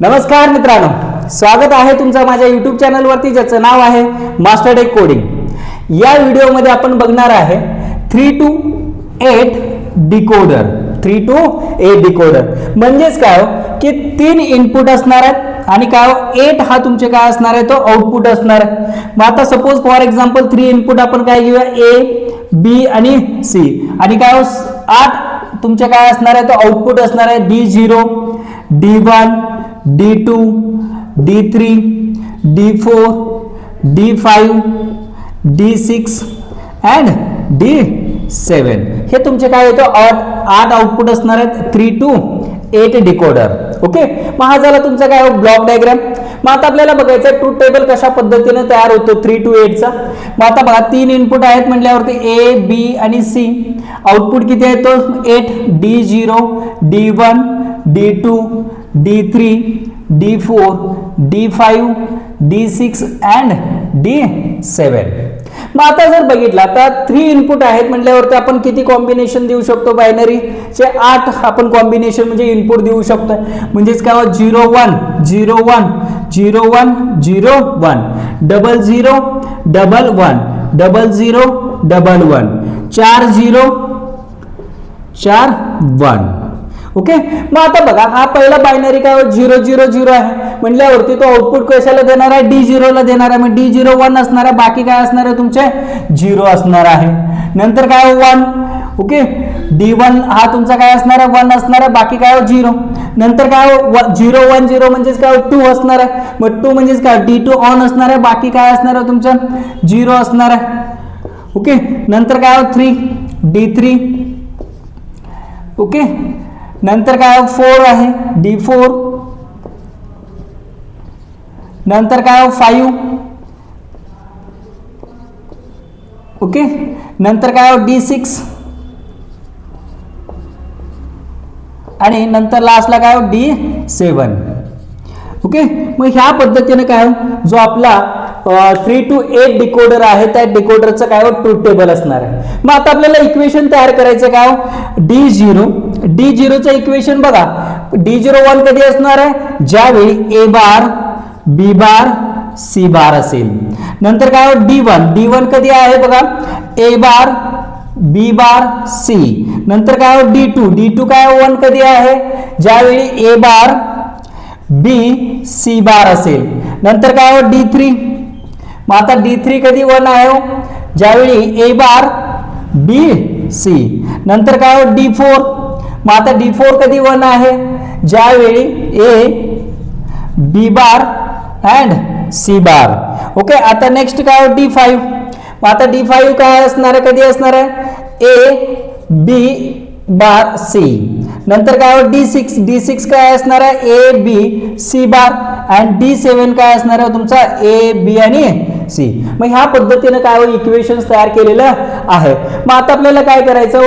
नमस्कार मित्रांनो, स्वागत आहे तुमचं माझ्या YouTube चॅनलवरती ज्याचं नाव आहे मास्टर टेक कोडिंग। या व्हिडिओमध्ये आपण बघणार आहे 3 to 8 डिकोडर। 3 to 8 डिकोडर म्हणजेच काय हो की 3 इनपुट असणार आहेत आणि काय हो 8 हा तुमचे काय असणार आहे तो आउटपुट असणार आहे। मग आता सपोज फॉर एक्झाम्पल 3 इनपुट आपण काय घेऊया A B आणि C आणि काय हो 8 तुमचे काय असणार आहे तो आउटपुट असणार आहे D0 D1 D2 D3 D4 D5 D6 and D7 हे तुमचे काय येतो 8 आउटपुट असणार आहेत 3 to 8 डिकोडर। ओके, मग हा झाला तुमचा काय ब्लॉक डायग्राम। मग आता आपल्याला बघायचं ट्रूथ टेबल कशा पद्धतीने तयार होतो 3 to 8 चा। मग आता बघा 3 इनपुट आहेत म्हटल्यावरती A B आणि C, आउटपुट किती आहे तो 8 D0 D1 D2 D3 D4 D5 D6 and D7। मग आता जर बघितला तर 3 इनपुट आहेत म्हटल्यावरती आपण किती कॉम्बिनेशन देऊ शकतो बायनरी चे 8 आपण कॉम्बिनेशन म्हणजे इनपुट देऊ शकतो। म्हणजेच काय 0 1 0 1 0 1 0 1 double 0 double 1 double 0 double 1 4 0 4 1। Okay, मग आता बघा हा पहिला बायनरी काय 0 0 0 आहे म्हटल्यावरती तो आउटपुट कशाला देणार आहे D0 ला देणार आहे। मग D0 1 असणार आहे, बाकी काय असणार आहे तुमचे 0 असणार आहे। नंतर काय 1 ओके D1 हा तुमचा काय असणार आहे 1 असणार आहे, बाकी काय 0। नंतर काय 0 1 0 म्हणजेच काय 2 असणार आहे। मग 2 म्हणजेच काय D2 ऑन असणार आहे, बाकी काय असणार आहे तुमचं 0 असणार आहे। ओके, नंतर काय 3 D3 ओके, नंतर काय 4 आहे D4, नंतर काय 5 ओके, नंतर काय D6 आणि नंतर लास्टला काय D7। ओके, मग ह्या पद्धतीने काय जो आपला 3 to 8 डिकोडर आहे त्या डिकोडरचं काय ट्रूथ टेबल असणार आहे। मग आता आपल्याला इक्वेशन तयार करायचं काय D0 चं इक्वेशन बघा D0 1 कधी असणार आहे ज्यावेळी A bar B bar C बार असेल। नंतर काय D1 कधी आहे बघा A bar B bar C। नंतर काय D2 काय 1 कधी आहे ज्यावेळी A बार B C बार असेल। नंतर काय D3, मग आता D3 कधी 1 आहे ज्यावेळी A बार B C। नंतर काय D4, मग आता D4 कधी 1 आहे ज्यावेळी A B bar and C bar. Okay, आता नेक्स्ट काय D5, मग आता D5 काय असणार आहे कधी असणार आहे A B बार C। नंतर काय D6 काय असणार आहे A B C bar and D7 काय असणार आहे तुमचा A B आणि C। मग ह्या पद्धतीने काय इक्वेशन्स तयार केलेलं आहे। मग आता आपल्याला काय करायचं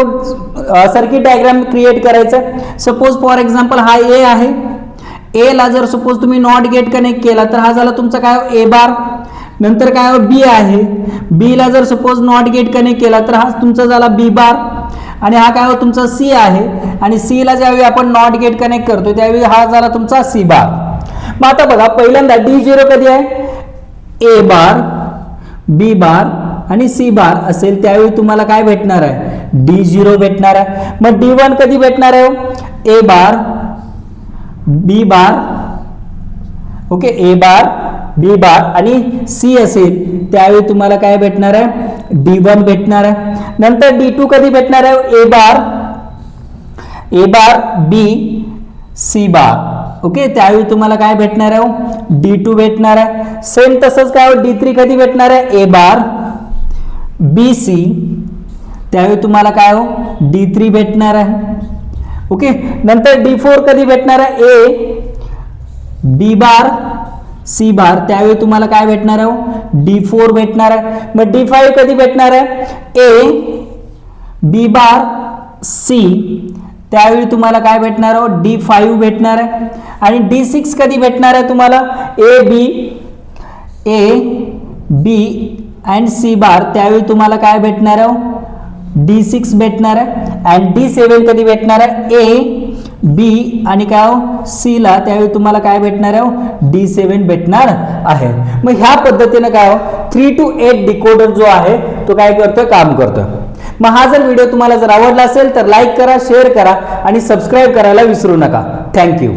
सर्किट डायग्राम क्रिएट करायचं। सपोज फॉर एक्झाम्पल हा A आहे, A ला जर सपोज तुम्ही नॉट गेट कनेक्ट केला तर हा झाला तुमचा काय A बार। नंतर काय B आहे, B ला जर सपोज नॉट गेट कनेक्ट केला तर हा तुमचा झाला B बार आणि हा काय तुमचा C आहे आणि C ला ज्यावेळी आपण नॉट गेट कनेक्ट करतो त्यावेळी हा झाला तुमचा C बार। मग आता बघा पहिल्यांदा D0 कधी आहे A बार B बार आणि C बार असेल त्यावेळी तुम्हाला काय भेटणार आहे D0 भेटणार आहे। मग D1 कधी भेटणार आहे A bar B bar okay A bar B बार आणि C असेल त्यावेळी तुम्हाला काय भेटणार आहे D1 भेटणार आहे। नंतर D2 कधी भेटणार आहे A bar B C bar okay, त्यावेळी तुम्हाला काय भेटणार आहे D2 भेटणार आहे। सेम तसंच काय D3 कधी भेटणार आहे A बार B C, त्यावेळी तुम्हाला काय D3 भेटणार आहे। ओके, नंतर D4 कधी भेटणार आहे A B बार C बार, त्यावेळी तुम्हाला काय भेटणार आहे D4 भेटणार आहे। मग D5 कधी भेटणार आहे A B बार C, त्यावेळी तुम्हाला काय भेटणार आहे D5 भेटणार आहे। आणि D6 कधी भेटणार आहे तुम्हाला A B and C बार, त्यावेळी तुम्हाला काय भेटणार आहे D6 भेटणार आहे। आणि D7 कधी भेटणार आहे A बी आणि काय सी ला, त्यावेळी तुम्हाला काय भेटणार आहे D7 भेटणार आहे. मग ह्या पद्धतीने काय 3 to 8 डिकोडर जो आहे तो काय करतोय, काम करतोय. मग हा जर व्हिडिओ तुम्हाला जर आवडला असेल तर लाईक करा, शेअर करा आणि सबस्क्राईब करायला विसरू नका. थँक्यू.